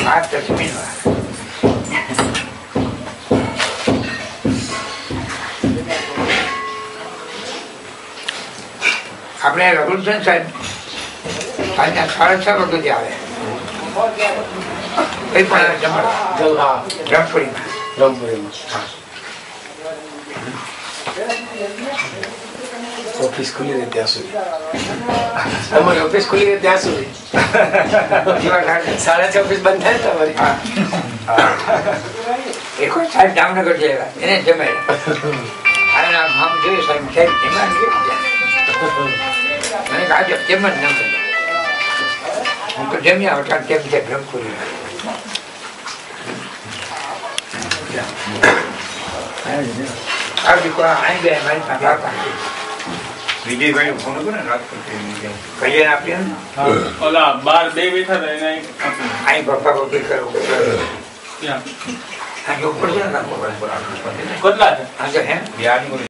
આ તો જમીન આપણે રઘુલસન સાહેબ આજના 6:30 વાગે આવે કઈ પણ રમપુરીમાં ઓફિસ ખુલી રહે ત્યાં સુધી તમારી ઓફિસ ખુલી રહે ત્યાં સુધી 6:30 ઓફિસ બંધ થાય તમારી એક વાર સાહેબ જામનગર જેવા એને જમાય આમ જોઈએ સાહેબ સાહેબ જમા મને આજે તેમ જ ન હું તો જમ્યા વટા તેમ છે બ્રહ્મપુરી આ દીકરા અહીં ગયા મારી પાસે વિજયભાઈ ફોન કર્યો ને રાજકોટ કહીએ આપીએ ને ઓલા 12 બેઠા હતા એને અહીં પપ્પા પપ્પી કરવું ક્યાં ઉપર છે ને કેટલા છે આજે હે